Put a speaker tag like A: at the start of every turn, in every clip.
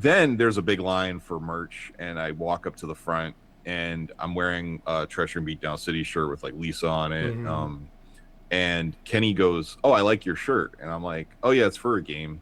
A: then there's a big line for merch, and I walk up to the front, and I'm wearing a Treasure and Beatdown City shirt with like Lisa on it.
B: Hmm.
A: And Kenny goes, "Oh, I like your shirt," and I'm like, "Oh yeah, it's for a game."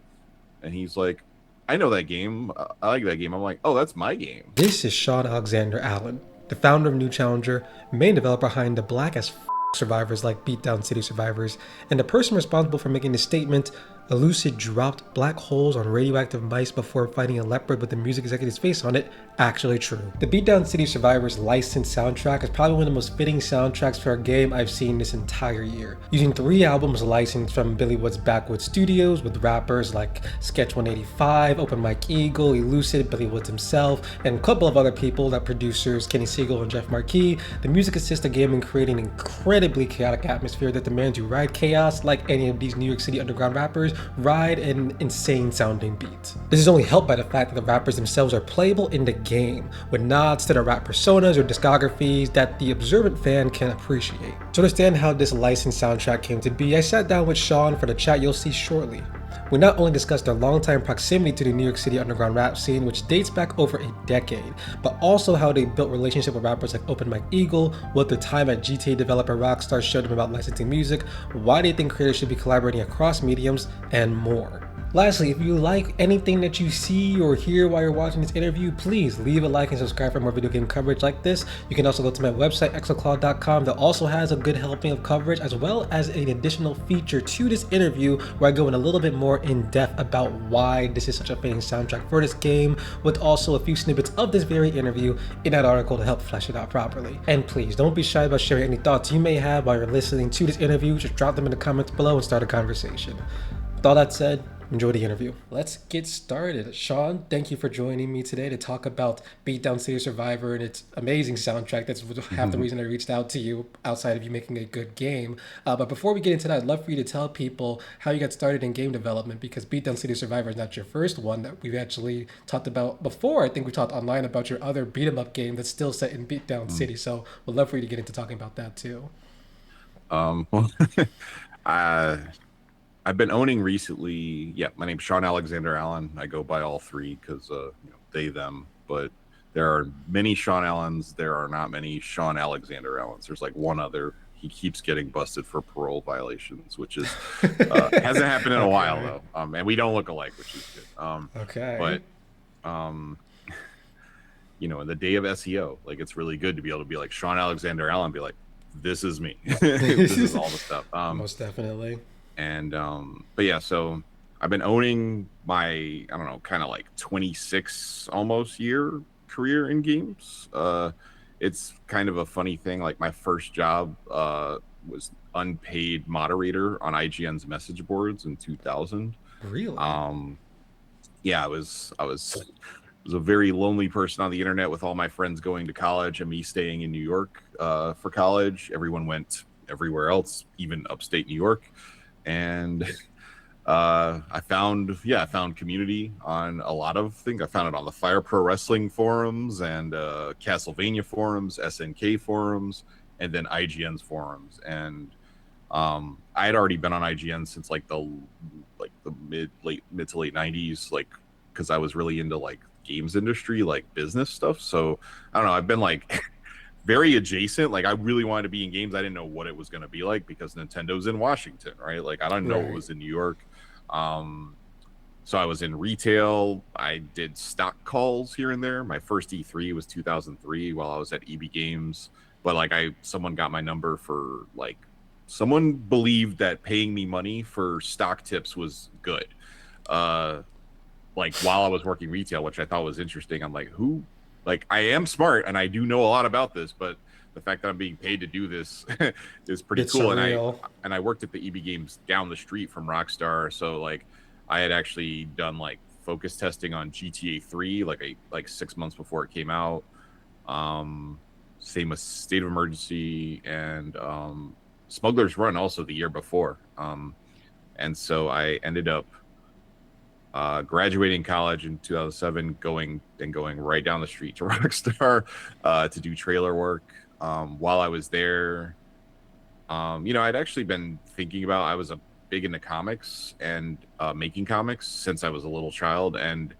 A: And he's like, "I know that game. I like that game." I'm like, "Oh, that's my game."
B: This is Shawn Alexander Allen, the founder of New Challenger, main developer behind the black as survivors like Beatdown City Survivors, and the person responsible for making the statement, "Elucid dropped black holes on radioactive mice before fighting a leopard with the music executive's face on it," actually true. The Beatdown City Survivors licensed soundtrack is probably one of the most fitting soundtracks for a game I've seen this entire year, using 3 albums licensed from Billy Wood's Backwoods Studios with rappers like Sketch 185, Open Mike Eagle, Elucid, Billy Woods himself, and a couple of other people like producers Kenny Siegel and Jeff Marquis. The music assists the game in creating an incredibly chaotic atmosphere that demands you ride chaos like any of these New York City underground rappers ride an insane sounding beat. This is only helped by the fact that the rappers themselves are playable in the game, with nods to their rap personas or discographies that the observant fan can appreciate. To understand how this licensed soundtrack came to be, I sat down with Shawn for the chat you'll see shortly. We not only discussed their longtime proximity to the New York City underground rap scene, which dates back over a decade, but also how they built relationships with rappers like Open Mike Eagle, what their time at GTA developer Rockstar showed them about licensing music, why they think creators should be collaborating across mediums, and more. Lastly, if you like anything that you see or hear while you're watching this interview, please leave a like and subscribe for more video game coverage like this. You can also go to my website, Exalclaw.com, that also has a good helping of coverage, as well as an additional feature to this interview where I go in a little bit more in depth about why this is such a fitting soundtrack for this game, with also a few snippets of this very interview in that article to help flesh it out properly. And please, don't be shy about sharing any thoughts you may have while you're listening to this interview. Just drop them in the comments below and start a conversation. With all that said, enjoy the interview. Let's get started. Shawn, thank you for joining me today to talk about Beatdown City Survivor and its amazing soundtrack. That's half the reason I reached out to you, outside of you making a good game. But before we get into that, I'd love for you to tell people how you got started in game development, because Beatdown City Survivor is not your first one that we've actually talked about before. I think we talked online about your other beat 'em up game that's still set in Beatdown City. So we'd love for you to get into talking about that too.
A: Well, I I've been owning recently. Yeah, my name's Shawn Alexander Allen. I go by all three because they them. But there are many Shawn Allens. There are not many Shawn Alexander Allens. There's like one other. He keeps getting busted for parole violations, which is hasn't happened in a while
B: Okay.
A: though. And we don't look alike, which is good.
B: Okay.
A: But um, in the day of SEO, like it's really good to be able to be like Shawn Alexander Allen, be like, this is me. This is all the stuff.
B: Most definitely.
A: And but yeah, so I've been owning my, I don't know, kind of like 26 almost year career in games. It's kind of a funny thing. Like my first job was unpaid moderator on IGN's message boards in 2000.
B: Really?
A: um yeah, I was a very lonely person on the internet, with all my friends going to college and me staying in New York for college. Everyone went everywhere else, even upstate New York. And I found community on a lot of things. I found it on the Fire Pro Wrestling forums and Castlevania forums, SNK forums, and then IGN's forums. And I had already been on IGN since like the mid to late 90s, like because I was really into like games industry, like business stuff. So I don't know, I've been like very adjacent. Like I really wanted to be in games. I didn't know what it was going to be like because Nintendo's in Washington, right? Like I don't know what
B: Right.
A: was in New York. Um, so I was in retail. I did stock calls here and there. My first E3 was 2003 while I was at EB Games. But like someone got my number for like, someone believed that paying me money for stock tips was good. Uh, like while I was working retail, which I thought was interesting. I'm like, who? Like, I am smart and I do know a lot about this, but the fact that I'm being paid to do this is pretty
B: It's
A: cool. And I
B: surreal.
A: and I worked at the EB Games down the street from Rockstar, so like I had actually done like focus testing on GTA 3 like 6 months before it came out. Um, Same with State of Emergency and Smuggler's Run also the year before. And so I ended up graduating college in 2007, going right down the street to Rockstar to do trailer work. While I was there, I'd actually been thinking about, I was a big into comics and making comics since I was a little child, and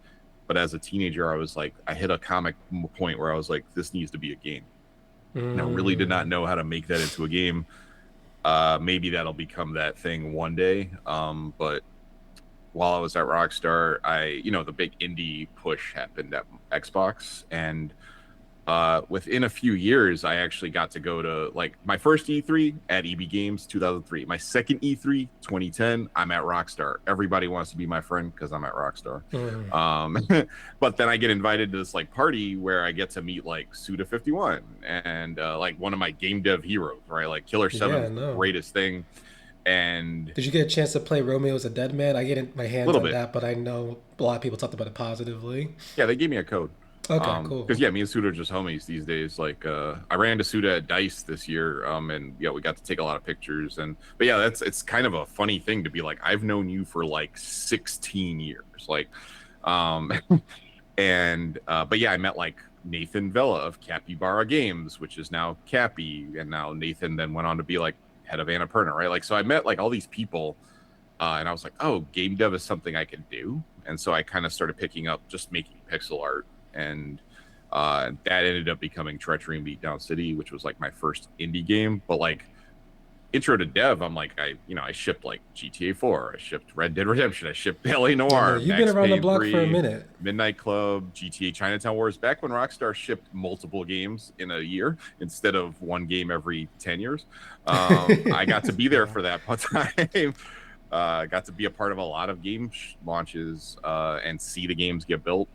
A: But as a teenager, I was like, I hit a comic point where I was like, this needs to be a game. And I really did not
B: Mm.
A: know how to make that into a game. Maybe that'll become that thing one day. But while I was at Rockstar, the big indie push happened at Xbox, and within a few years, I actually got to go to like my first E3 at EB Games 2003. My second E3 2010, I'm at Rockstar. Everybody wants to be my friend because I'm at Rockstar.
B: Mm.
A: Um, but then I get invited to this like party where I get to meet like Suda 51 and like one of my game dev heroes, right? Like Killer 7
B: Yeah,
A: is the
B: no.
A: greatest thing. And
B: Did you get a chance to play Romeo's a Dead Man? I get my
A: a
B: hands
A: little
B: on
A: bit,
B: that, but I know a lot of people talked about it positively.
A: yeah, they gave me a code.
B: Okay, cool.
A: Because yeah, me and Suda are just homies these days. Like, I ran into Suda at Dice this year, and yeah, we got to take a lot of pictures. But yeah, it's kind of a funny thing to be like, I've known you for like 16 years, like, um, but yeah, I met like Nathan Vella of Capybara Games, which is now Cappy, and now Nathan then went on to be like head of Annapurna, right? Like, so I met like all these people, and I was like, oh, game dev is something I can do. And so I kind of started picking up just making pixel art. And that ended up becoming Treachery and Beatdown City, which was like my first indie game. But like intro to dev, I'm like, I shipped like GTA 4, I shipped Red Dead Redemption, I shipped LA
B: I know
A: Noir,
B: you've been
A: Max
B: around the
A: Payne
B: block for a
A: 3,
B: minute.
A: Midnight Club, GTA Chinatown Wars, back when Rockstar shipped multiple games in a year instead of one game every 10 years. I got to be there
B: Yeah.
A: for that time. Got to be a part of a lot of game launches and see the games get built.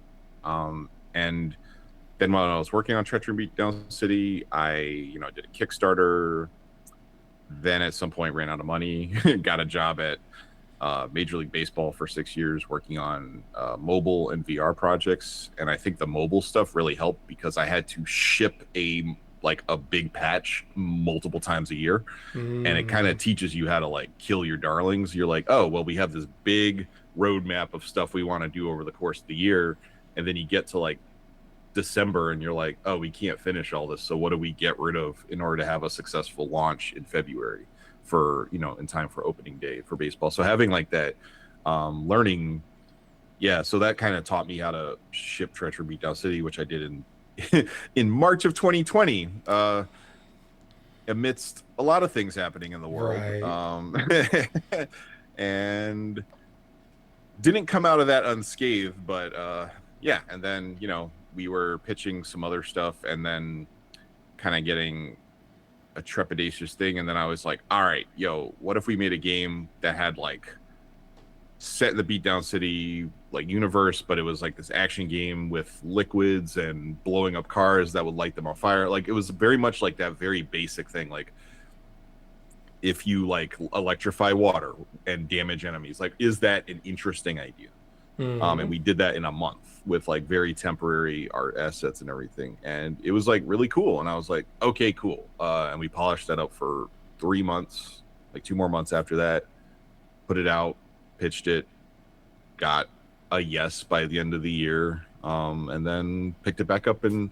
A: And then when I was working on Treachery Beatdown City, I did a Kickstarter. Then at some point ran out of money, got a job at Major League Baseball for 6 years, working on mobile and VR projects. And I think the mobile stuff really helped because I had to ship a big patch multiple times a year, and it kind
B: Mm.
A: of teaches you how to like kill your darlings. You're like, oh well, we have this big roadmap of stuff we want to do over the course of the year, and then you get to like December and you're like, oh, we can't finish all this, so what do we get rid of in order to have a successful launch in February for in time for opening day for baseball. So having like that learning, yeah, so that kind of taught me how to ship Treachery Beatdown City, which I did in March of 2020, amidst a lot of things happening in the world,
B: Right.
A: and didn't come out of that unscathed. But yeah, and then we were pitching some other stuff, and then kind of getting a trepidatious thing, and then I was like, all right, yo, what if we made a game that had like set in the Beatdown City like universe, but it was like this action game with liquids and blowing up cars that would light them on fire. Like it was very much like that very basic thing, like if you like electrify water and damage enemies, like is that an interesting idea? And
B: Mm.
A: we did that in a month with like very temporary art assets and everything, and it was like really cool. And I was like, okay, cool. And we polished that up for 3 months, like 2 more months after that, put it out, pitched it, got a yes by the end of the year, and then picked it back up in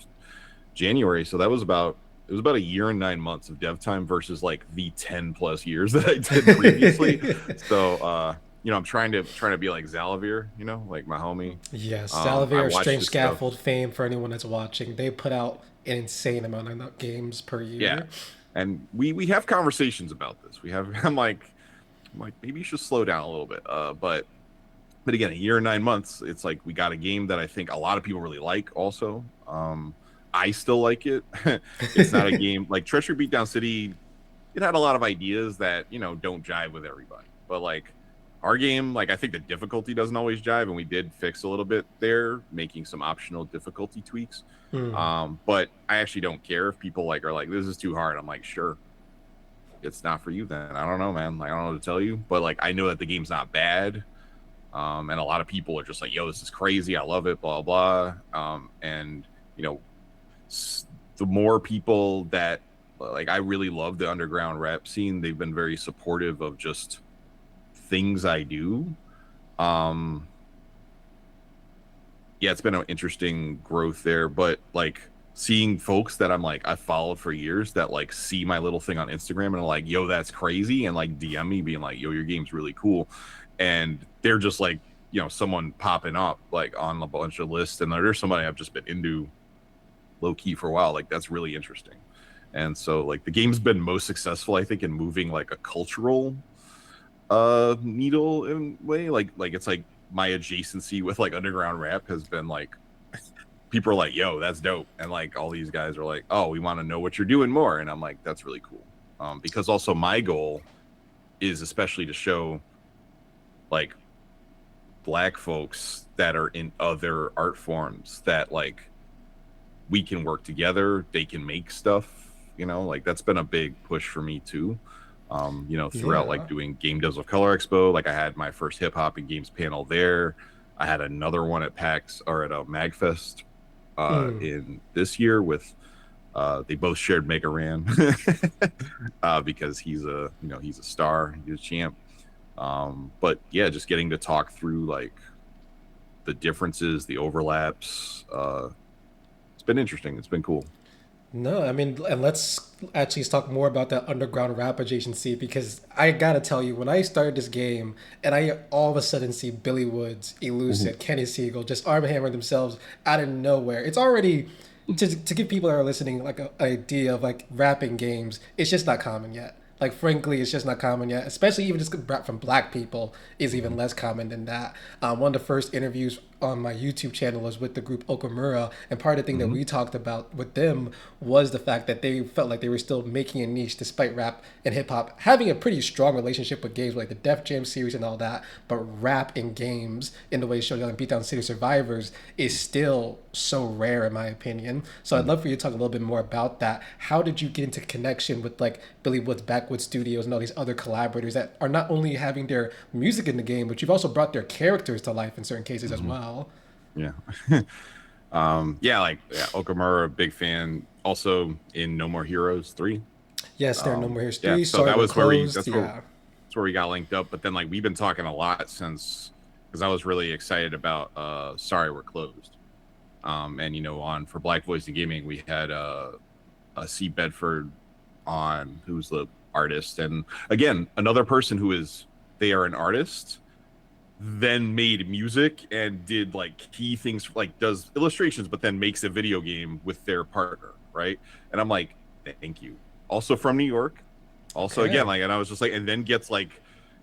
A: January. So it was about a year and 9 months of dev time versus like the 10 plus years that I did previously. So I'm trying to be like Xalavir, like my homie.
B: Yes,
A: I
B: Salivary
A: watched
B: Strange
A: his stuff.
B: Scaffold fame for anyone that's watching. They put out an insane amount of games per
A: Yeah.
B: year.
A: And we have conversations about this. I'm like maybe you should slow down a little bit. But again, a year and 9 months, it's like we got a game that I think a lot of people really like also. I still like it. It's not a game like Treachery Beatdown City. It had a lot of ideas that don't jive with everybody, but like our game, like I think the difficulty doesn't always jive, and we did fix a little bit there, making some optional difficulty tweaks.
B: Mm.
A: But I actually don't care if people like are like, this is too hard. I'm like, sure, it's not for you then. I don't know, man. Like I don't know what to tell you, but like I know that the game's not bad. And a lot of people are just like, yo, this is crazy, I love it, blah blah. And you know the more people that like, I really love the underground rap scene. They've been very supportive of just things I do. um yeah, it's been an interesting growth there. But like seeing folks that I'm like I followed for years that like see my little thing on Instagram and are like, yo, that's crazy, and like DM me being like, yo, your game's really cool, and they're just like someone popping up like on a bunch of lists, and there's somebody I've just been into low key for a while. Like that's really interesting. And so like the game's been most successful, I think, in moving like a cultural needle in a way. Like it's like my adjacency with like underground rap has been like people are like, yo, that's dope. And like all these guys are like, oh, we want to know what you're doing more. And I'm like, that's really cool. Because also my goal is especially to show like black folks that are in other art forms that like we can work together, they can make stuff, like that's been a big push for me too. Throughout like
B: Yeah.
A: doing Game Devs of Color Expo, like I had my first hip hop and games panel there. I had another one at PAX or at a MagFest
B: Mm.
A: in this year with they both shared Mega Ran because he's a star, he's a champ. But yeah, just getting to talk through like the differences, the overlaps. It's been interesting. It's been cool.
B: No, I mean, and let's actually talk more about that underground rap adjacency because I gotta tell you, when I started this game and I all of a sudden see Billy Woods,
A: Mhm.
B: Elucid, Kenny Siegel just arm hammer themselves out of nowhere, it's already to give people that are listening like an idea of like rapping games. It's just not common yet. Like frankly, it's just not common yet. Especially even just rap from black people is even
A: Mhm.
B: less common than that. One of the first interviews on my YouTube channel was with the group Okamura, and part of the thing that
A: Mhm.
B: we talked about with them was the fact that they felt like they were still making a niche despite rap and hip hop having a pretty strong relationship with games like the Def Jam series and all that. But rap in games, in the way Showdown and Beatdown City Survivors, is still so rare in my opinion. So I'd
A: Mhm.
B: love for you to talk a little bit more about that. How did you get into connection with like Billy Woods Backwoods Studios and all these other collaborators that are not only having their music in the game, but you've also brought their characters to life in certain cases as
A: Mhm.
B: well?
A: Yeah. Yeah, like yeah, Okamura, big fan. Also in No More Heroes 3.
B: Yes, there are no more here's
A: Yeah,
B: three.
A: so
B: Sorry,
A: that
B: we're
A: was where we
B: closed.
A: that's where
B: Yeah.
A: that's where we got linked up. But then like we've been talking a lot since because I was really excited about Sorry We're Closed. And on for Black Voice in Gaming, we had C. Bedford on, who's the artist. And again, another person who is they are an artist then made music and did like key things like does illustrations but then makes a video game with their partner, right? And I'm like, thank you. Also from New York, also again
B: Okay.
A: like, and I was just like, and then gets like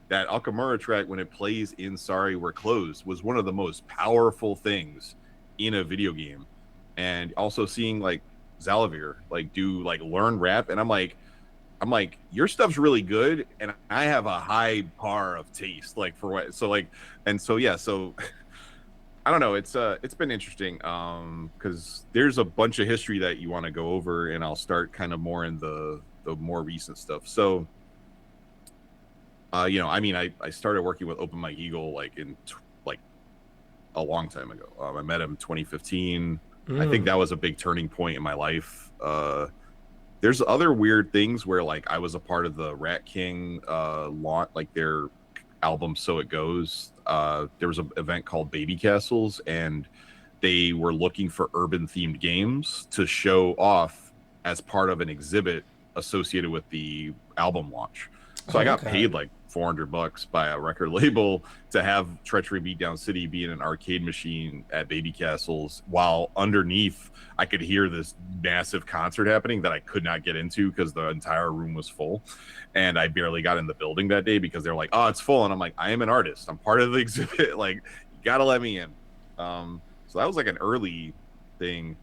A: that Akamura track when it plays in Sorry We're Closed was one of the most powerful things in a video game. And also seeing like Zalavir like do like learn rap, and I'm like, your stuff's really good, and I have a high bar of taste, like for what. So like, and so yeah, so I don't know. It's been interesting, because there's a bunch of history that you want to go over, and I'll start kind of more in the more recent stuff. So, I mean, I started working with Open Mike Eagle like like a long time ago. I met him 2015. I think
B: Mm.
A: that was a big turning point in my life. There's other weird things where like I was a part of the Rat King launch, like their album So It Goes. There was an event called Baby Castles, and they were looking for urban themed games to show off as part of an exhibit associated with the album launch. So I
B: Oh,
A: got
B: okay.
A: paid like $400 by a record label to have Treachery Beatdown City be in an arcade machine at Baby Castles, while underneath I could hear this massive concert happening that I could not get into because the entire room was full. And I barely got in the building that day because they're like, oh, it's full. And I'm like, I am an artist. I'm part of the exhibit. Like, you got to let me in. So that was like an early thing.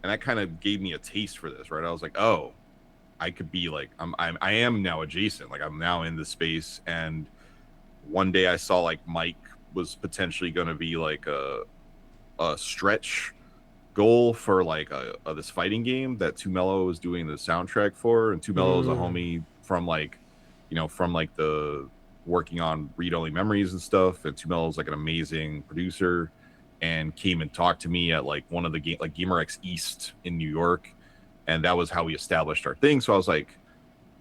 A: And that kind of gave me a taste for this, right? I was like, oh, I could be like, I am now adjacent. Like, I'm now in the space. And one day I saw like Mike was potentially going to be like a stretch goal for like this fighting game that Two Mello was doing the soundtrack for, and Two Mello is a
B: Mm.
A: homie from like, from like the working on Read Only Memories and stuff. And Two Mello is like an amazing producer, and came and talked to me at like one of the game like GamerX East in New York, and that was how we established our thing. So I was like,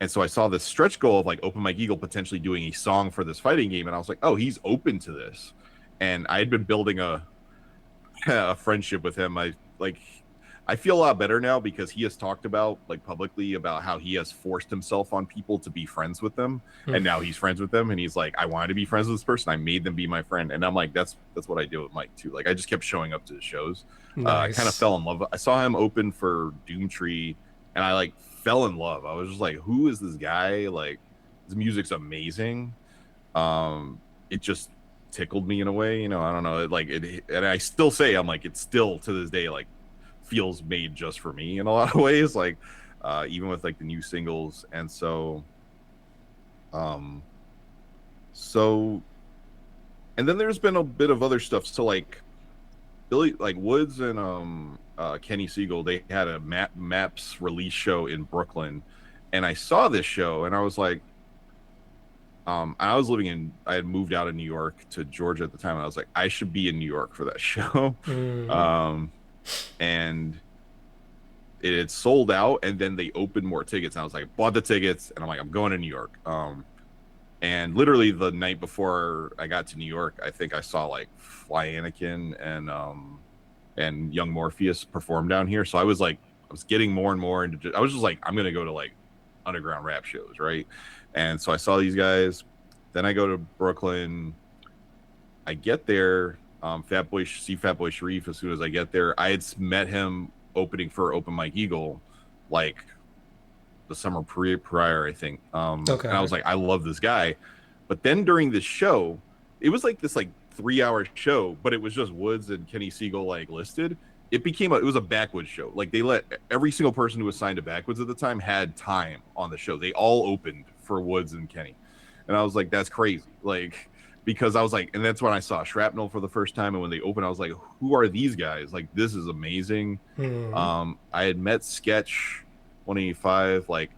A: and so I saw this stretch goal of like Open Mike Eagle potentially doing a song for this fighting game, and I was like, oh, he's open to this. And I had been building a a friendship with him. I like I feel a lot better now because he has talked about like publicly about how he has forced himself on people to be friends with them, and now he's friends with them, and he's like, I wanted to be friends with this person, I made them be my friend, and I'm like, that's what I do with Mike too. Like I just kept showing up to the shows. I kind of
B: Nice.
A: fell in love. I saw him open for Doomtree, and I like fell in love. I was just like, who is this guy? Like his music's amazing. It just tickled me in a way, you know. I don't know, and I still say I'm like, it's still to this day like feels made just for me in a lot of ways, like even with like the new singles. And um so and then there's been a bit of other stuff. So like Billy, like Woods and Kenny Siegel, they had a maps release show in Brooklyn, and I saw this show and I was like, I had moved out of New York to Georgia at the time, and I was like, I should be in New York for that show. um and it had sold out, and then they opened more tickets, and I was like, bought the tickets, and I'm like, I'm going to New York. And literally the night before I got to New York, I think I saw like Fly Anakin and Young Morpheus perform down here. So I was like, I was getting more and more into, I was just like, I'm gonna go to like underground rap shows, right? And so I saw these guys. Then I go to Brooklyn. I get there. Fat Boy Sharif. As soon as I get there, I had met him opening for Open Mike Eagle, like the summer prior, I think. And I
B: Okay.
A: was like, I love this guy. But then during this show, it was like this like 3 hour show, but it was just Woods and Kenny Siegel like listed. It was a Backwoods show. Like they let every single person who was signed to Backwoods at the time had time on the show. They all opened for Woods and Kenny, and I was like, that's crazy. Like because I was like, and that's when I saw Shrapnel for the first time, and when they opened, I was like, who are these guys? Like this is amazing. I had met Sketch 185, like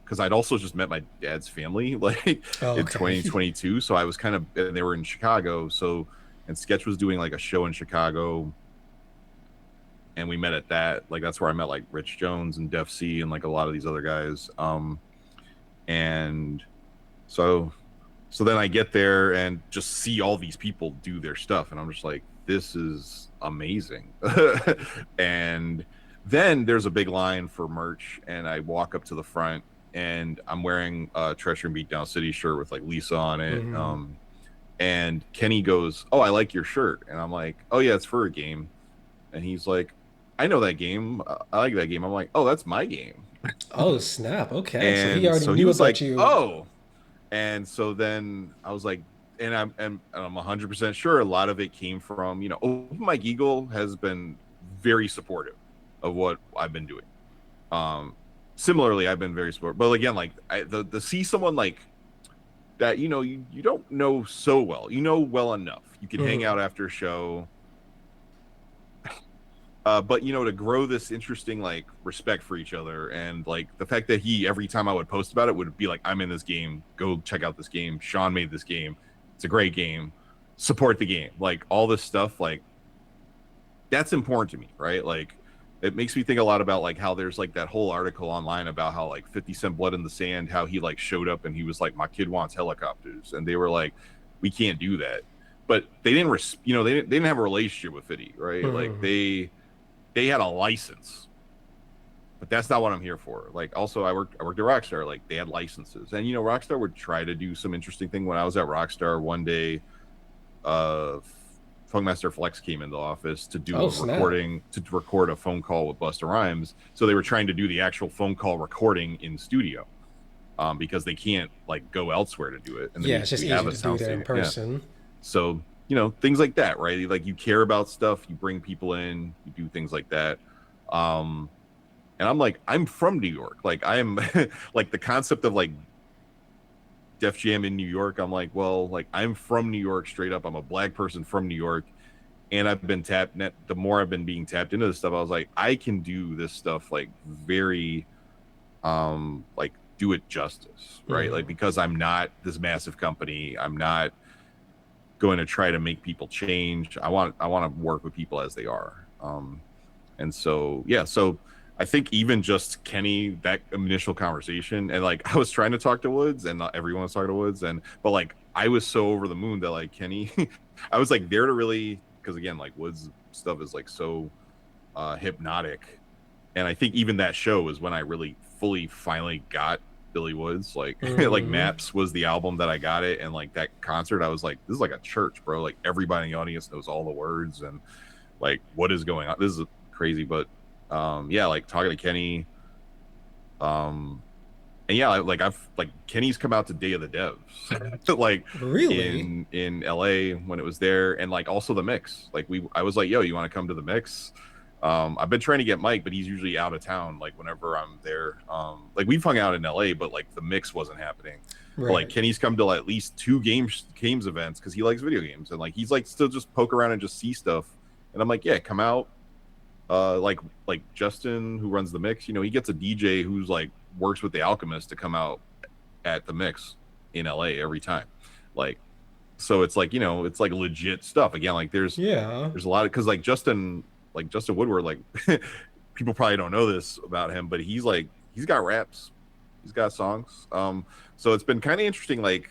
A: because I'd also just met my dad's family like
B: Oh,
A: in
B: okay.
A: 2022. So I was kind of, and they were in Chicago. So, and Sketch was doing like a show in Chicago, and we met at that. Like that's where I met like Rich Jones and Def C and like a lot of these other guys. And so then I get there and just see all these people do their stuff, and I'm just like, this is amazing. And then there's a big line for merch, and I walk up to the front, and I'm wearing a Treachery and Beatdown City shirt with like Lisa on it. And Kenny goes, "Oh, I like your shirt," and I'm like, "Oh yeah, it's for a game." And he's like, "I know that game. I like that game." I'm like, "Oh, that's my game."
B: Oh, snap. Okay. So he
A: And
B: already
A: so he
B: knew
A: was
B: about
A: like,
B: you.
A: "Oh." And so then I was like, and I'm 100% sure a lot of it came from, you know, Open Mike Eagle has been very supportive of what I've been doing. Um, Similarly, I've been very supportive, but again, like the see someone like that, you know, you don't know so well, you know, well enough, you can hang out after a show, but you know, to grow this interesting like respect for each other, and like the fact that he every time I would post about it would be like, I'm in this game, go check out this game, Shawn made this game, it's a great game, support the game, like all this stuff, like that's important to me, right? Like it makes me think a lot about like how there's like that whole article online about how like 50 Cent Blood in the Sand, how he like showed up and he was like, my kid wants helicopters, and they were like, we can't do that. But they didn't you know, they didn't have a relationship with 50, right? Like they had a license, but that's not what I'm here for. Like also I worked at Rockstar, like they had licenses, and you know, Rockstar would try to do some interesting thing. When I was at Rockstar one day, uh Funkmaster Flex came into the office to do
B: Oh,
A: a
B: snap.
A: recording, to record a phone call with Busta Rhymes. So they were trying to do the actual phone call recording in studio, because they can't like go elsewhere to do it, and
B: Yeah, it's just
A: we have
B: easier
A: a
B: to do
A: sound
B: there in
A: stadium, yeah.
B: person.
A: So you know, things like that, right? Like you care about stuff, you bring people in, you do things like that. um and I'm like, I'm from New York, like I'm like the concept of like Def Jam in New York, I'm like, well, like I'm from New York straight up, I'm a black person from New York, and I've been tapped net. The more I've been being tapped into this stuff, I was like, I can do this stuff like very like do it justice, right? Like because I'm not this massive company, I'm not going to try to make people change. I want to work with people as they are. And so yeah, so I think even just Kenny, that initial conversation, and like I was trying to talk to Woods, and not everyone was talking to Woods, and but like I was so over the moon that like Kenny, I was like there to really, because again, like Woods stuff is like so hypnotic, and I think even that show was when I really fully finally got Billy Woods. Like like
B: Mm-hmm.
A: Maps was the album that I got it, and like that concert, I was like, this is like a church, bro. Like everybody in the audience knows all the words, and like what is going on. This is crazy, but yeah, like talking to Kenny, um and yeah, like I've like Kenny's come out to Day of the Devs, like
B: Really?
A: in LA when it was there, and like also the mix. Like I was like, yo, you want to come to the mix? I've been trying to get Mike, but he's usually out of town. Like whenever I'm there, like we've hung out in LA, but like the mix wasn't happening. But like
B: Right.
A: Kenny's come to at least two games events because he likes video games, and like he's like still just poke around and just see stuff. And I'm like, yeah, come out. Like Justin who runs the mix, he gets a DJ who's like works with the Alchemist to come out at the mix in LA every time. Like so it's like, it's like legit stuff. Again, like
B: Yeah.
A: there's a lot of because like Justin Woodward, like people probably don't know this about him, but he's got raps, he's got songs. So it's been kind of interesting, like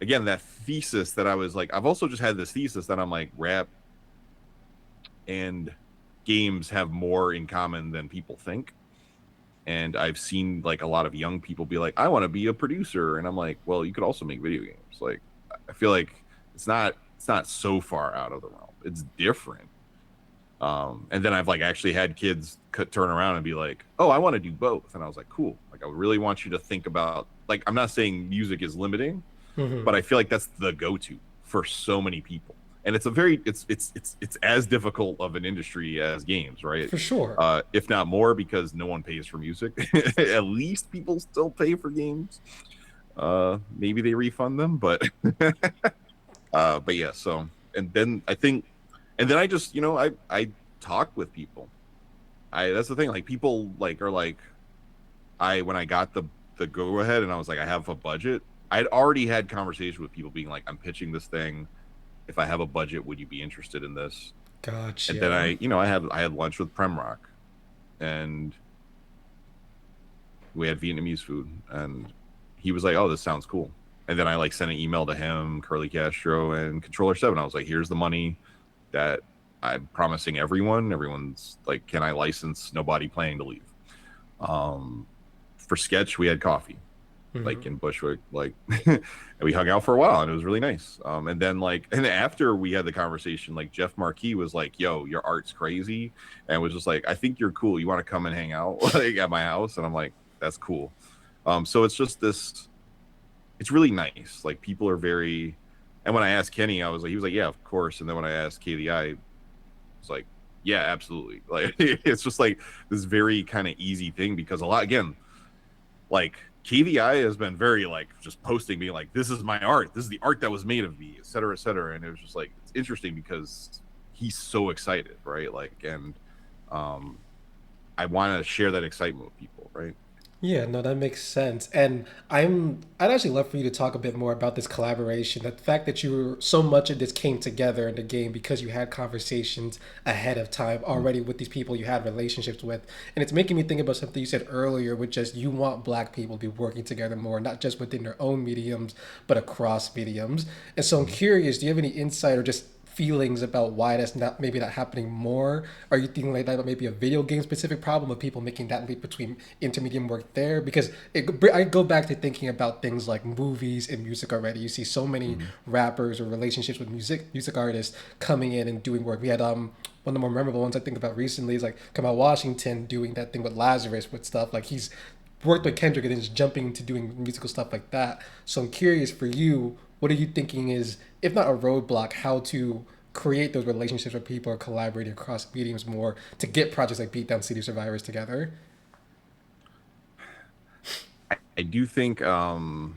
A: again, that thesis that I was like, I've also just had this thesis that I'm like rap and games have more in common than people think. And I've seen like a lot of young people be like, I want to be a producer. And I'm like, well, you could also make video games. Like, I feel like it's not so far out of the realm. It's different. And then I've like actually had kids turn around and be like, oh, I want to do both. And I was like, cool. Like, I really want you to think about, like, I'm not saying music is limiting,
B: Mm-hmm.
A: but I feel like that's the go-to for so many people. And it's a very it's as difficult of an industry as games, right?
B: For sure.
A: If not more, because no one pays for music. At least people still pay for games. Maybe they refund them, but yeah. So and then I think, and then I just I talk with people. That's the thing. Like people like are like when I got the go ahead and I was like I have a budget. I'd already had conversations with people being like, I'm pitching this thing. If I have a budget, would you be interested in this? And then
B: Gotcha.
A: I had lunch with Premrock, and we had Vietnamese food, and he was like, "Oh, this sounds cool." And then I like sent an email to him, Curly Castro, and Controller Seven. I was like, "Here's the money that I'm promising everyone. Everyone's like, can I license Nobody Playing to leave?" Um, for sketch, we had coffee
B: Mm-hmm.
A: like in Bushwick, like and we hung out for a while and it was really nice. And then like and after we had the conversation, like Jeff Marquis was like, yo, your art's crazy, and was just like, I think you're cool. You want to come and hang out like at my house? And I'm like, that's cool. So it's just this it's really nice. Like people are very and when I asked Kenny, I was like, he was like, yeah, of course. And then when I asked KDI, I was like, yeah, absolutely. Like it's just like this very kind of easy thing because a lot again, like KVI has been very like just posting being like, this is my art, this is the art that was made of me, et cetera, et cetera. And it was just like it's interesting because he's so excited, right? Like and um I want to share that excitement with people, right?
B: Yeah, no, that makes sense. And I'd actually love for you to talk a bit more about this collaboration. The fact that so much of this came together in the game because you had conversations ahead of time already with these people you had relationships with. And it's making me think about something you said earlier, which is you want black people to be working together more, not just within their own mediums, but across mediums. And so I'm
A: Mm-hmm.
B: curious, do you have any insight or just feelings about why that's not maybe not happening more? Are you thinking like that maybe a video game specific problem of people making that leap between intermediate work there? Because I go back to thinking about things like movies and music already. You see so many
A: Mm-hmm.
B: rappers or relationships with music artists coming in and doing work. We had one of the more memorable ones I think about recently is like Kamal Washington doing that thing with Lazarus with stuff like he's worked with Kendrick and then just jumping into doing musical stuff like that. So I'm curious for you, what are you thinking is, if not a roadblock, how to create those relationships where people are collaborating across mediums more to get projects like Beatdown City Survivors together?
A: I do think there's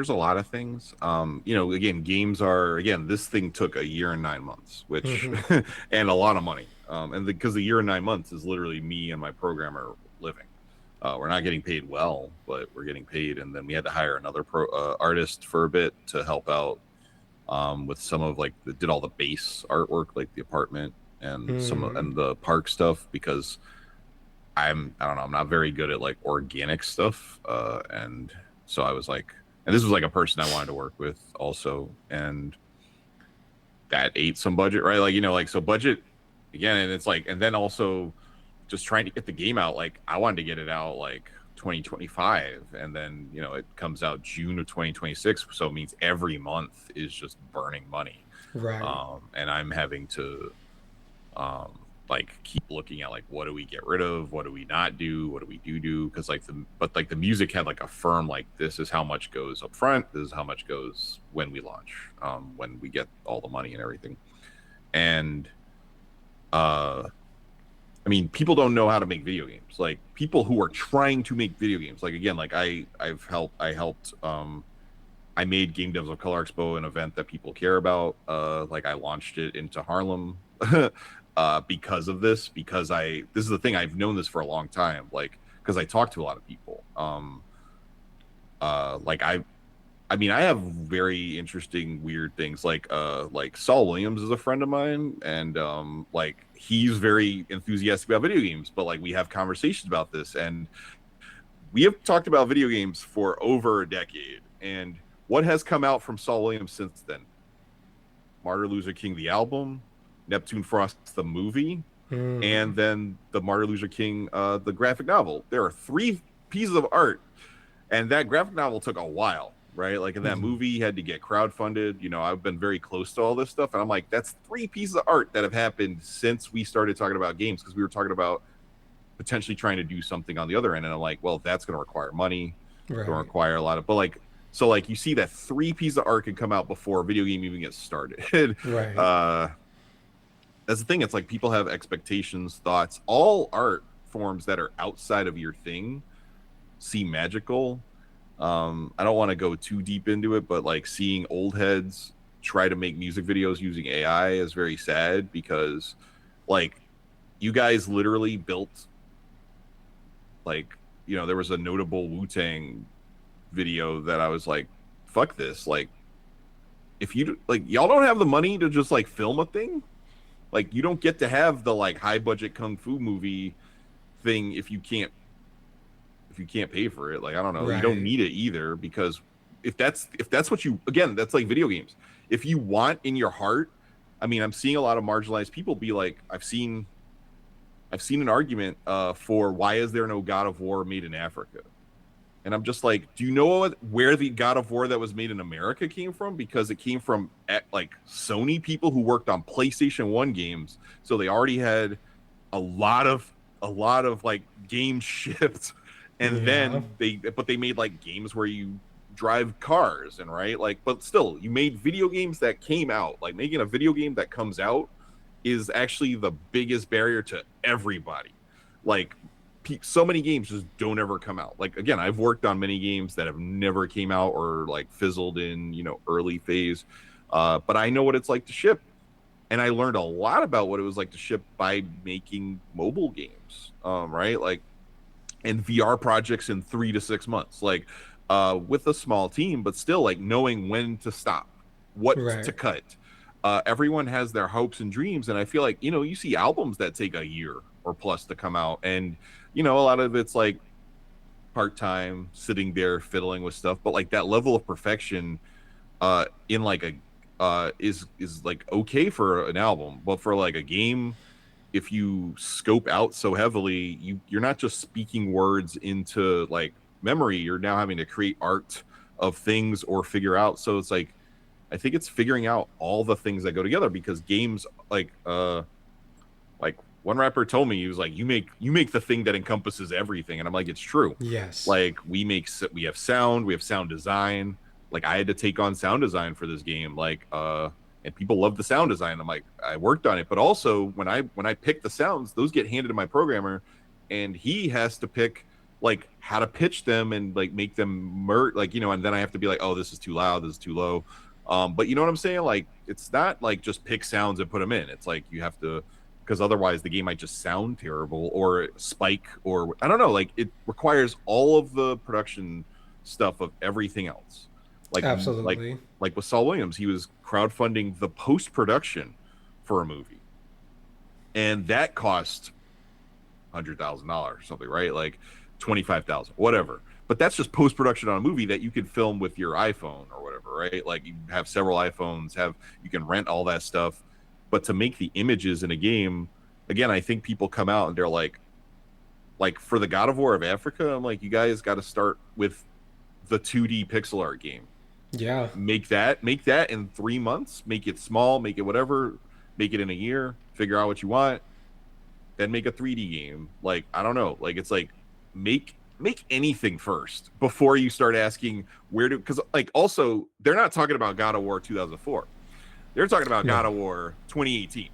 A: a lot of things. Again, games are again. This thing took a year and 9 months, which
B: Mm-hmm.
A: and a lot of money. And because the year and 9 months is literally me and my programmer living. We're not getting paid well, but we're getting paid. And then we had to hire another artist for a bit to help out with some of like did all the base artwork, like the apartment and
B: Mm-hmm.
A: and the park stuff because I don't know, I'm not very good at like organic stuff. And so I was like, and this was like a person I wanted to work with also, and that ate some budget, right? Like, like so budget again, and it's like, and then also just trying to get the game out. Like I wanted to get it out like 2025, and then it comes out June of 2026, so it means every month is just burning money.
B: Right.
A: And I'm having to like keep looking at like what do we get rid of, what do we not do, what do we do, because like the music had like a firm like this is how much goes up front, this is how much goes when we launch, when we get all the money and everything. And I mean, people don't know how to make video games. Like people who are trying to make video games. Like again, like I helped I made Game Devs of Color Expo an event that people care about. Like I launched it into Harlem because of this. Because this is the thing, I've known this for a long time. Like because I talk to a lot of people. Like I mean, I have very interesting, weird things. Like Saul Williams is a friend of mine, and like he's very enthusiastic about video games. But like we have conversations about this, and we have talked about video games for over a decade. And what has come out from Saul Williams since then? Martin Luther King the album, Neptune Frost the movie, and then the Martin Luther King the graphic novel. There are 3 pieces of art, and that graphic novel took a while, right? Like in that movie had to get crowdfunded. I've been very close to all this stuff, and I'm like, that's 3 pieces of art that have happened since we started talking about games, because we were talking about potentially trying to do something on the other end. And I'm like, well, that's going to require money,
B: Right.
A: going to require a lot of, but like, so like you see that 3 pieces of art can come out before a video game even gets started.
B: Right.
A: That's the thing. It's like people have expectations, thoughts. All art forms that are outside of your thing seem magical. I don't want to go too deep into it, but like seeing old heads try to make music videos using AI is very sad, because like you guys literally built like there was a notable Wu-Tang video that I was like, fuck this. Like if you like y'all don't have the money to just like film a thing, like you don't get to have the like high budget kung fu movie thing if you can't pay for it. Like I don't know, you don't
B: Right.
A: need it either, because if that's what you, again, that's like video games. If you want in your heart, I mean, I'm seeing a lot of marginalized people be like, I've seen an argument for why is there no God of War made in Africa? And I'm just like, do you know where the God of War that was made in America came from? Because it came from like Sony people who worked on PlayStation 1 games. So they already had a lot of like games shipped. And
B: Yeah.
A: then they made like games where you drive cars, and right, like, but still you made video games that came out. Like making a video game that comes out is actually the biggest barrier to everybody. Like so many games just don't ever come out. Like again, I've worked on many games that have never came out or like fizzled in early phase, but I know what it's like to ship, and I learned a lot about what it was like to ship by making mobile games, right? Like and VR projects in 3 to 6 months, like with a small team, but still like knowing when to stop, what to
B: Right.
A: cut. Everyone has their hopes and dreams, and I feel like you see albums that take a year or plus to come out, and a lot of it's like part-time sitting there fiddling with stuff, but like that level of perfection in like a is like okay for an album, but for like a game, if you scope out so heavily, you're not just speaking words into like memory, you're now having to create art of things or figure out. So it's like I think it's figuring out all the things that go together, because games like one rapper told me, he was like, you make the thing that encompasses everything. And I'm like, it's true.
B: Yes.
A: Like we have sound, we have sound design. Like I had to take on sound design for this game, like and people love the sound design. I'm like, I worked on it, but also when I pick the sounds, those get handed to my programmer, and he has to pick like how to pitch them and like make them like and then I have to be like, oh, this is too loud, this is too low. But you know what I'm saying? Like it's not like just pick sounds and put them in. It's like you have to, because otherwise the game might just sound terrible or spike, or I don't know. Like it requires all of the production stuff of everything else. Like like
B: Absolutely.
A: like with Saul Williams, he was crowdfunding the post production for a movie, and that cost $100,000 something, right? Like 25,000, whatever. But that's just post production on a movie that you could film with your iPhone or whatever, right? Like you have several iPhones, you can rent all that stuff. But to make the images in a game, again, I think people come out and they're like for the God of War of Africa, I'm like, you guys got to start with the 2D pixel art game.
B: Yeah.
A: Make that in 3 months, make it small, make it whatever, make it in a year, figure out what you want, then make a 3D game. Like, I don't know. Like, it's like make anything first before you start asking where to, because like also they're not talking about God of War 2004. They're talking about
B: No.
A: God of War 2018.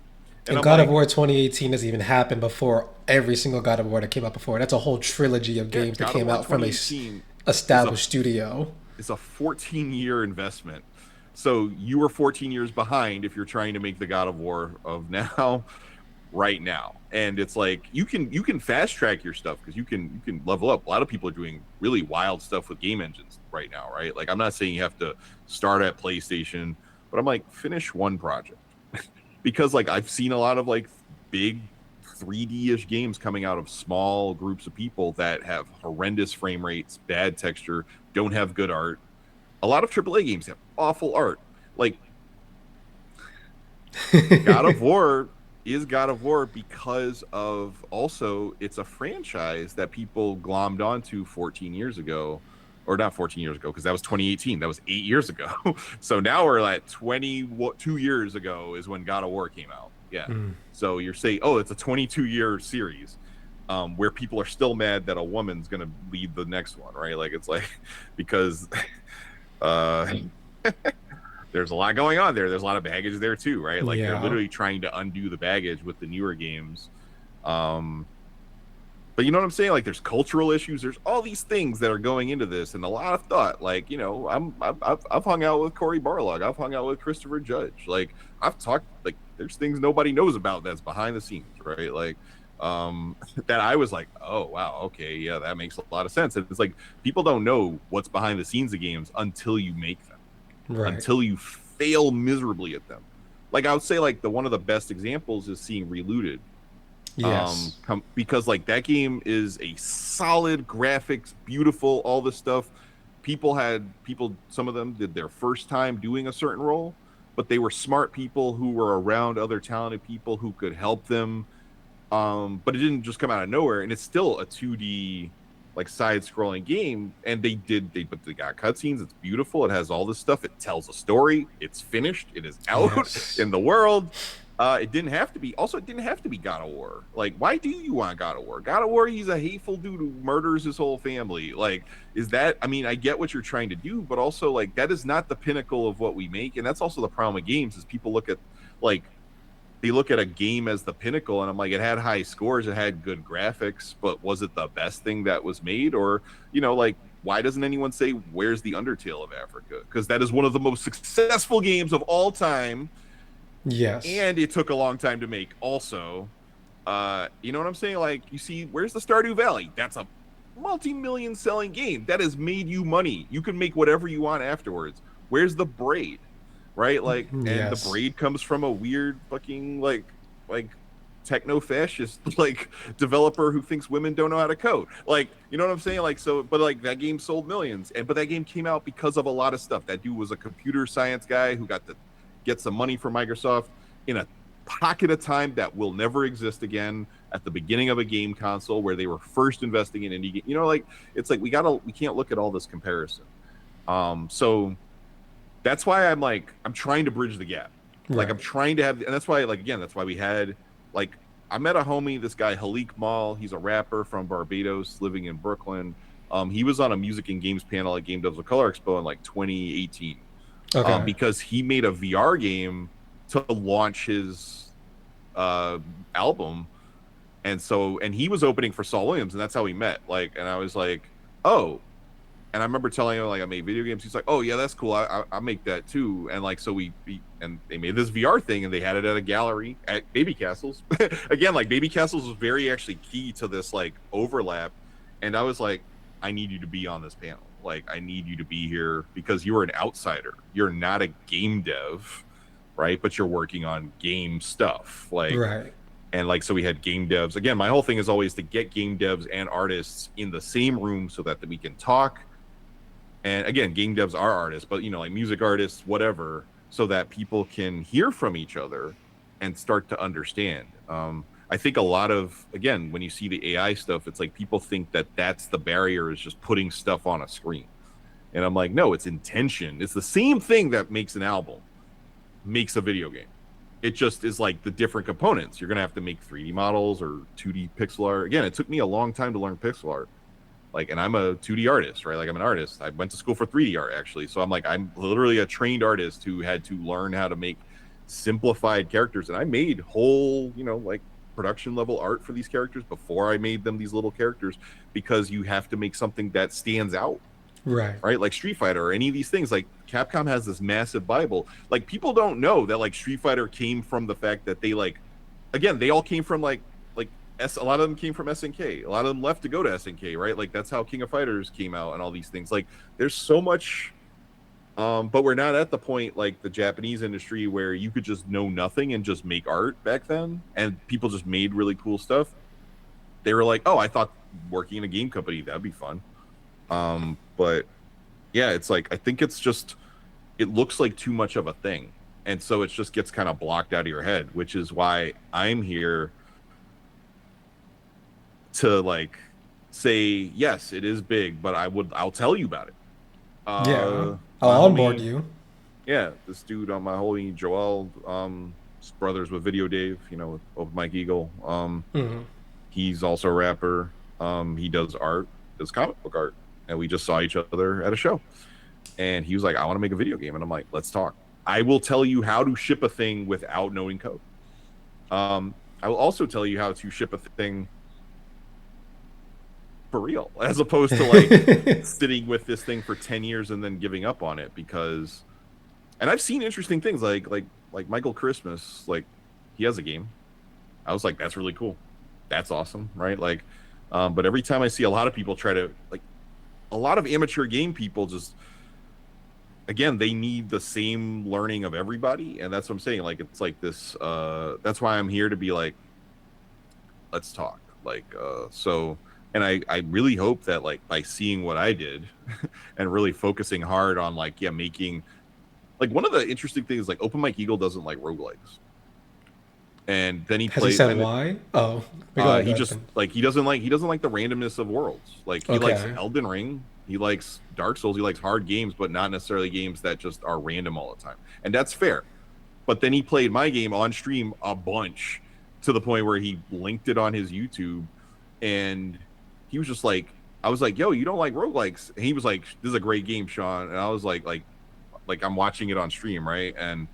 A: And
B: And
A: I'm
B: God of
A: like,
B: War 2018 doesn't even happen before every single God of War that came out before. That's a whole trilogy of
A: yeah,
B: games that
A: God of
B: came
A: War
B: out from a
A: 2018 is a
B: established studio.
A: 14-year investment. So you were 14 years behind if you're trying to make the God of War of now right now. And it's like you can fast track your stuff because you can level up. A lot of people are doing really wild stuff with game engines right now, right? Like I'm not saying you have to start at PlayStation, but I'm like finish one project. Because like I've seen a lot of like big 3D-ish games coming out of small groups of people that have horrendous frame rates, bad texture, don't have good art. A lot of AAA games have awful art. Like God of War is God of War because of also it's a franchise that people glommed onto 14 years ago, or not 14 years ago because that was 2018. That was 8 years ago. So now we're at 22 years ago is when God of War came out. Yeah. So you're saying, oh, it's a 22-year series. Where people are still mad that a woman's gonna lead the next one, right? Like it's like because uh there's a lot going on there. There's a lot of baggage there too, right? Like they're
B: Yeah.
A: literally trying to undo the baggage with the newer games. Um, but you know what I'm saying? Like there's cultural issues. There's all these things that are going into this, and a lot of thought. Like I've hung out with Corey Barlog. I've hung out with Christopher Judge. Like I've talked. Like there's things nobody knows about that's behind the scenes, right? Like that I was like, oh wow, okay, yeah, that makes a lot of sense. And it's like people don't know what's behind the scenes of games until you make them,
B: Right.
A: until you fail miserably at them. Like I would say, like the one of the best examples is seeing Relooted,
B: Yes.
A: because like that game is a solid graphics, beautiful, all this stuff. People, some of them did their first time doing a certain role, but they were smart people who were around other talented people who could help them. But it didn't just come out of nowhere, and it's still a 2D like side scrolling game. And they got cutscenes, it's beautiful, it has all this stuff, it tells a story, it's finished, it is out
B: Yes.
A: in the world. It didn't have to be, also it didn't have to be God of War. Like why do you want God of War? God of War, he's a hateful dude who murders his whole family. Like is that, I mean, I get what you're trying to do, but also like that is not the pinnacle of what we make. And that's also the problem with games is people look at like they look at a game as the pinnacle, and I'm like, it had high scores, it had good graphics, but was it the best thing that was made? Or like why doesn't anyone say where's the Undertale of Africa? Because that is one of the most successful games of all time,
B: Yes.
A: and it took a long time to make also. You know what I'm saying? Like you see, where's the Stardew Valley? That's a multi-million selling game that has made you money. You can make whatever you want afterwards. Where's the Braid? Right? Like, and the
B: Yes.
A: Braid comes from a weird fucking like techno fascist like developer who thinks women don't know how to code. Like, you know what I'm saying? Like, so, but like that game sold millions, and but that game came out because of a lot of stuff. That dude was a computer science guy who got to get some money from Microsoft in a pocket of time that will never exist again at the beginning of a game console where they were first investing in indie game. Like it's like we can't look at all this comparison. So that's why I'm trying to bridge the gap. Like I'm
B: Right.
A: trying to have, and that's why like again that's why we had like I met a homie, this guy Halik Mal. He's a rapper from Barbados, living in Brooklyn. He was on a music and games panel at Game Devs of Color Expo in like 2018,
B: Okay.
A: because he made a VR game to launch his album, and he was opening for Saul Williams, and that's how we met. Like, and I was like, oh, and I remember telling him like I made video games. He's like, "Oh yeah, that's cool. I make that too." And like so and they made this VR thing, and they had it at a gallery at Baby Castles. Again, like Baby Castles was very actually key to this like overlap. And I was like, "I need you to be on this panel. Like I need you to be here because you're an outsider. You're not a game dev, right? But you're working on game stuff. Like
B: Right.
A: and like so we had game devs. Again, my whole thing is always to get game devs and artists in the same room so that we can talk. And again, game devs are artists, but like music artists, whatever, so that people can hear from each other and start to understand. I think a lot of, again, when you see the AI stuff, it's like people think that that's the barrier, is just putting stuff on a screen. And I'm like, no, it's intention. It's the same thing that makes an album, makes a video game. It just is like the different components. You're going to have to make 3D models or 2D pixel art. Again, it took me a long time to learn pixel art. Like, and I'm a 2D artist, right? Like, I'm an artist. I went to school for 3D art, actually. So I'm like, I'm literally a trained artist who had to learn how to make simplified characters. And I made whole, like production level art for these characters before I made them these little characters, because you have to make something that stands out.
B: Right.
A: Right, like Street Fighter or any of these things. Like Capcom has this massive Bible. Like, people don't know that like Street Fighter came from the fact that they, like, again, they all came from like a lot of them came from SNK. A lot of them left to go to SNK, right? Like, that's how King of Fighters came out and all these things. Like, there's so much, but we're not at the point like the Japanese industry where you could just know nothing and just make art back then, and people just made really cool stuff. They were like, oh, I thought working in a game company, that'd be fun. But yeah, it's like, I think it's just, it looks like too much of a thing. And so it just gets kind of blocked out of your head, which is why I'm here to like say, yes, it is big, but I'll tell you about it.
B: Yeah.
A: My
B: I'll onboard
A: homie,
B: you.
A: yeah, this dude on my homie Joel, his brothers with Video Dave, with Open Mike Eagle.
B: Hmm.
A: He's also a rapper. He does art, does comic book art. And we just saw each other at a show. And he was like, I want to make a video game. And I'm like, let's talk. I will tell you how to ship a thing without knowing code. I will also tell you how to ship a thing for real, as opposed to like sitting with this thing for 10 years and then giving up on it. Because, and I've seen interesting things like Michael Christmas, like he has a game. I was like, that's really cool. That's awesome. Right. Like, but every time I see a lot of people try to, like, a lot of amateur game people just, again, they need the same learning of everybody. And that's what I'm saying. Like, it's like this, that's why I'm here to be like, let's talk. Like, so, and I really hope that like by seeing what I did and really focusing hard on like, yeah, making, like, one of the interesting things, like Open Mike Eagle doesn't like roguelikes. And then he
B: Has he
A: played,
B: said
A: and
B: why? Oh, we go
A: he
B: ahead
A: just
B: then.
A: like, he doesn't like the randomness of worlds. Like, he likes
B: Okay.
A: Elden Ring, he likes Dark Souls, he likes hard games, but not necessarily games that just are random all the time. And that's fair. But then he played my game on stream a bunch, to the point where he linked it on his YouTube, and he was just like, I was like, yo, you don't like roguelikes? And he was like, this is a great game, Shawn. And I was like I'm watching it on stream, right? And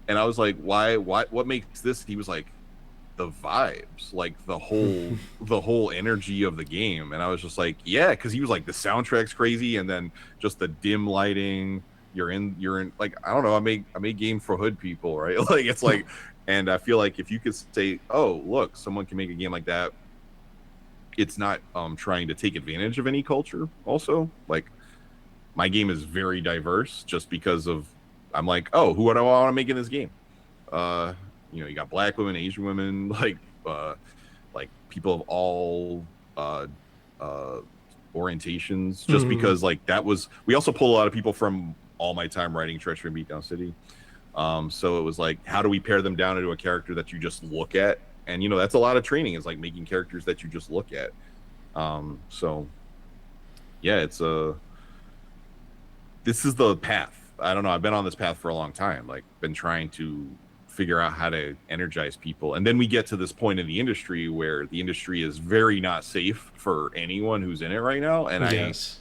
A: I was like, why, what makes this? He was like, the vibes, like the whole energy of the game. And I was just like, yeah, because he was like, the soundtrack's crazy, and then just the dim lighting. You're in, like, I don't know, I make game for hood people, right? Like, it's like, and I feel like if you could say, oh, look, someone can make a game like that, it's not trying to take advantage of any culture. Also, like, my game is very diverse, just because of, I'm like, oh, who do I want to make in this game? uh you got black women, Asian women, like people of all uh uh orientations, just
B: Hmm.
A: because like that was, we also pull a lot of people from all my time writing Treachery and Beatdown City. So it was like, how do we pare them down into a character that you just look at? And that's a lot of training, is like making characters that you just look at. So yeah, it's this is the path. I don't know, I've been on this path for a long time, like, been trying to figure out how to energize people. And then we get to this point in the industry where the industry is very not safe for anyone who's in it right now, and
B: Yes.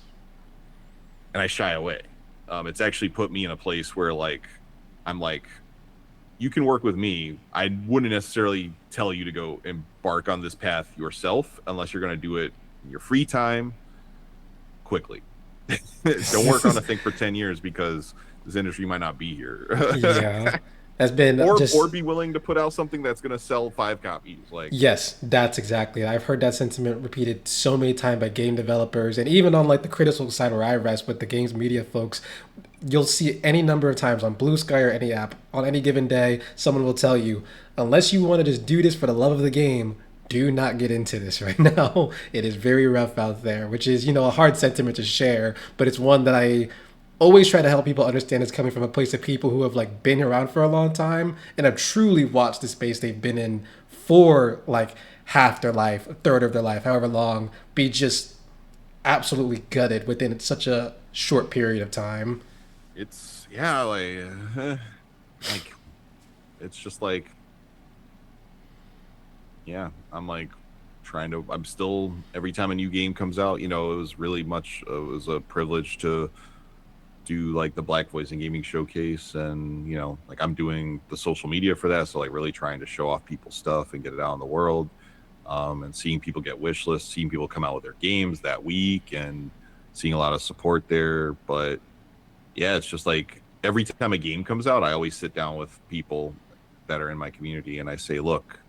A: I shy away. It's actually put me in a place where, like, I'm like, you can work with me. I wouldn't necessarily tell you to go embark on this path yourself, unless you're going to do it in your free time, quickly. Don't work on a thing for 10 years, because this industry might not be here.
B: Yeah. Has been
A: or
B: just
A: be willing to put out something that's going to sell 5 copies. Like,
B: yes, that's exactly it. I've heard that sentiment repeated so many times by game developers, and even on like the critical side where I rest with the games media folks, you'll see it any number of times on Blue Sky or any app on any given day. Someone will tell you, unless you want to just do this for the love of the game, do not get into this right now. It is very rough out there, which is a hard sentiment to share, but it's one that I always try to help people understand it's coming from a place of people who have like been around for a long time and have truly watched the space they've been in for like half their life, a third of their life, however long, be just absolutely gutted within such a short period of time.
A: It's yeah, like it's just like yeah, I'm like trying to. I'm still every time a new game comes out, it was really much. It was a privilege to do like the Black Voice and Gaming Showcase, and like I'm doing the social media for that, so like really trying to show off people's stuff and get it out in the world. And seeing people get wish lists, seeing people come out with their games that week, and seeing a lot of support there. But yeah, it's just like every time a game comes out, I always sit down with people that are in my community and I say, look,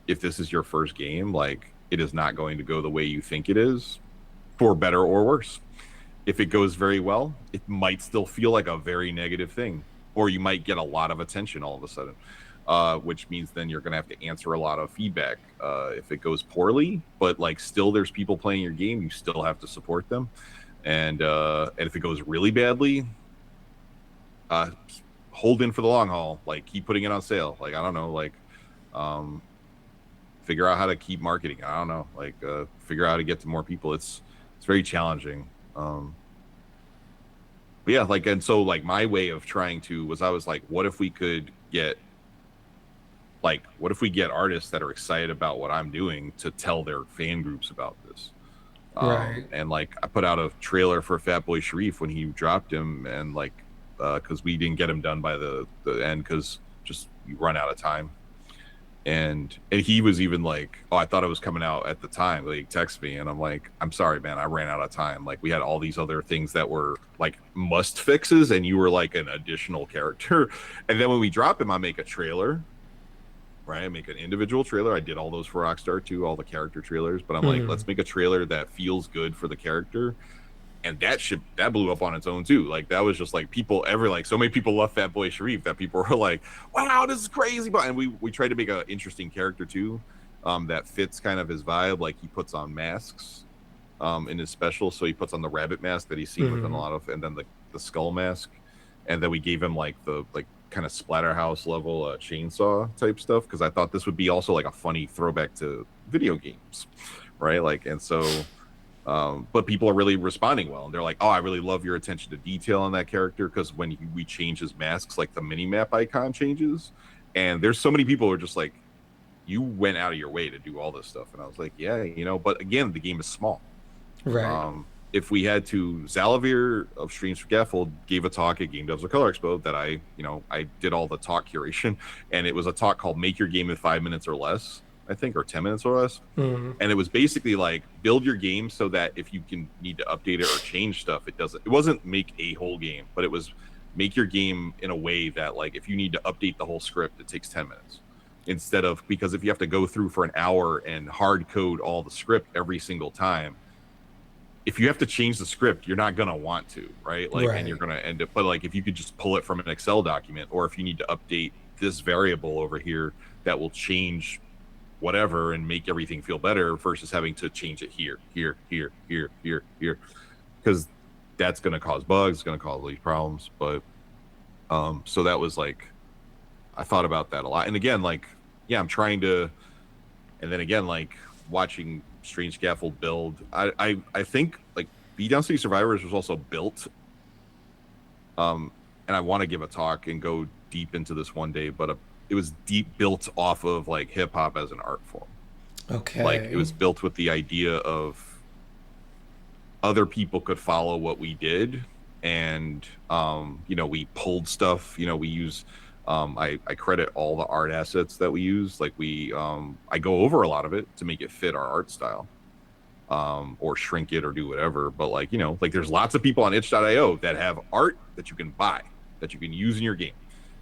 A: if this is your first game, like it is not going to go the way you think it is, for better or worse. If it goes very well, it might still feel like a very negative thing, or you might get a lot of attention all of a sudden, which means then you're going to have to answer a lot of feedback. If it goes poorly, but like still there's people playing your game, you still have to support them. And if it goes really badly, uh, hold in for the long haul. Like keep putting it on sale. Like I don't know, like um, figure out how to keep marketing. I don't know, like figure out how to get to more people. It's very challenging. But yeah, like and so like my way of trying to was I was like, what if we get artists that are excited about what I'm doing to tell their fan groups about this?
B: Right.
A: And like I put out a trailer for Fatboy Sharif when he dropped him, and like because we didn't get him done by the end because just you run out of time. And he was even like, oh, I thought it was coming out at the time. Like, he texted me, and I'm like, I'm sorry, man, I ran out of time. Like, we had all these other things that were like must fixes, and you were like an additional character. And then when we drop him, I make a trailer, right? I make an individual trailer. I did all those for Rockstar too, all the character trailers. But I'm like,
B: Mm-hmm.
A: let's make a trailer that feels good for the character, and that blew up on its own too. Like that was just like people ever like so many people love Fatboy Sharif that people were like, "Wow, this is crazy!" But and we tried to make an interesting character too, that fits kind of his vibe. Like he puts on masks, in his special, so he puts on the rabbit mask that he's seen within a
B: Mm-hmm.
A: lot of, and then the skull mask, and then we gave him like the like kind of Splatterhouse level chainsaw type stuff because I thought this would be also like a funny throwback to video games, right? Like and so but people are really responding well, and they're like, "Oh, I really love your attention to detail on that character." Because when we change his masks, like the mini map icon changes, and there's so many people who are just like, "You went out of your way to do all this stuff," and I was like, "Yeah, But again, the game is small.
B: Right.
A: If we had to, Zalavir of Streams for Gaffeld gave a talk at Game Devs of Color Expo that I did all the talk curation, and it was a talk called "Make Your Game in 5 minutes or less." I think, or 10 minutes or less,
B: Mm-hmm.
A: and it was basically like build your game so that if you can need to update it or change stuff, it wasn't make a whole game, but it was make your game in a way that like if you need to update the whole script, it takes 10 minutes instead of, because if you have to go through for an hour and hard code all the script every single time, if you have to change the script, you're not going to want to, right? Like, and you're
B: Right.
A: going to end up, but like if you could just pull it from an Excel document, or if you need to update this variable over here that will change whatever and make everything feel better versus having to change it here, because that's going to cause bugs, it's going to cause these problems. But so that was like I thought about that a lot, and again, like yeah, I'm trying to, and then again, like watching Strange Scaffold build, I think like Beatdown City Survivors was also built, and I want to give a talk and go deep into this one day, but it was deep built off of like hip hop as an art form. Like it
B: Okay.
A: was built with the idea of other people could follow what we did, and we pulled stuff, we use I credit all the art assets that we use, like I go over a lot of it to make it fit our art style, or shrink it or do whatever. But like like there's lots of people on itch.io that have art that you can buy, that you can use in your game.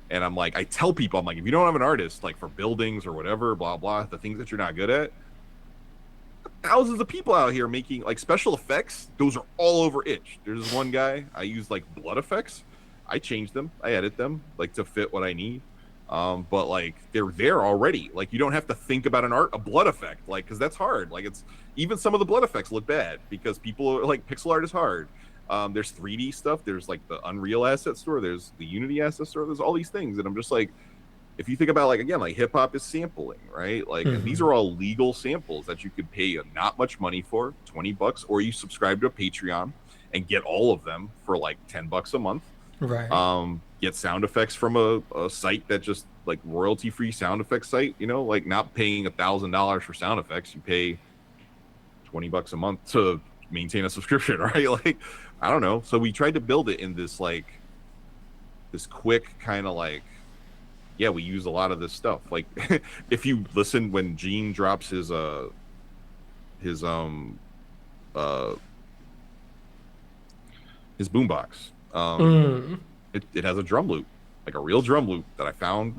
A: And I'm like, I tell people, I'm like, if you don't have an artist like for buildings or whatever, blah blah, the things that you're not good at, thousands of people out here making like special effects. Those are all over itch. There's one guy I use like blood effects. I change them, I edit them like to fit what I need. But like they're there already. Like you don't have to think about a blood effect, like because that's hard. Like it's even some of the blood effects look bad because people are like pixel art is hard. There's 3D stuff. There's like the Unreal Asset Store. There's the Unity Asset Store. There's all these things, and I'm just like, if you think about like again, like hip hop is sampling, right? Like, and these
B: Mm-hmm.
A: are all legal samples that you could pay not much money for, $20, or you subscribe to a Patreon and get all of them for like $10 a month.
B: Right.
A: Get sound effects from a site that just like royalty free sound effects site, like not paying $1,000 for sound effects. You pay $20 a month to maintain a subscription, right? Like, I don't know. So we tried to build it in this like this quick kind of like, yeah, we use a lot of this stuff. Like if you listen when Gene drops his uh his boombox,
B: Mm.
A: it has a drum loop, like a real drum loop that I found,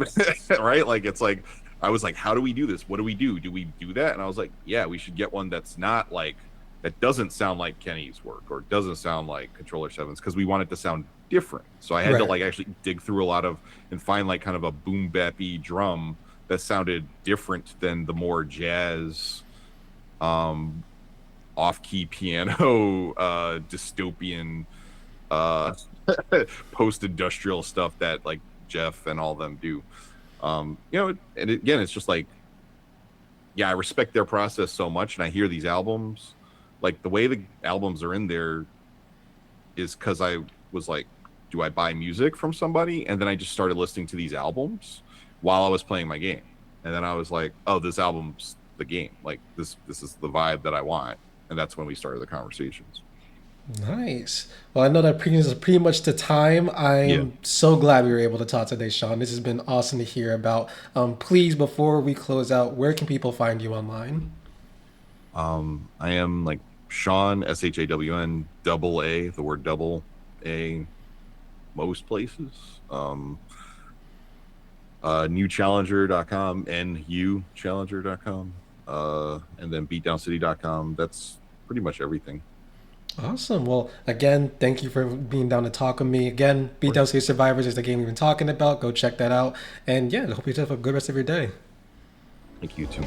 A: right? Like it's like I was like, how do we do this? What do we do? Do we do that? And I was like, yeah, we should get one that's not like that doesn't sound like Kenny's work or doesn't sound like Controller Sevens because we want it to sound different. So I had to
B: Right.
A: like actually dig through a lot of and find like kind of a boom bappy drum that sounded different than the more jazz um off-key piano dystopian uh post-industrial stuff that like Jeff and all them do. And again, it's just like, yeah, I respect their process so much, and I hear these albums, like the way the albums are in there is because I was like, do I buy music from somebody? And then I just started listening to these albums while I was playing my game, and then I was like, oh, this album's the game. Like this is the vibe that I want, and that's when we started the conversations.
B: Nice. Well, I know that brings us pretty much to time.
A: Yeah.
B: I'm so glad we were able to talk today, Shawn. This has been awesome to hear about. Please, before we close out, where can people find you online?
A: I am like Shawn SHAWN double A, the word double A, most places. Newchallenger.com, nuchallenger.com, and then beatdowncity.com. That's pretty much everything.
B: Awesome. Well, again, thank you for being down to talk with me. Again,
A: Of
B: Beat Down
A: course.
B: City Survivors is the game we've been talking about. Go check that out. And yeah, I hope you have a good rest of your day.
A: Thank you too.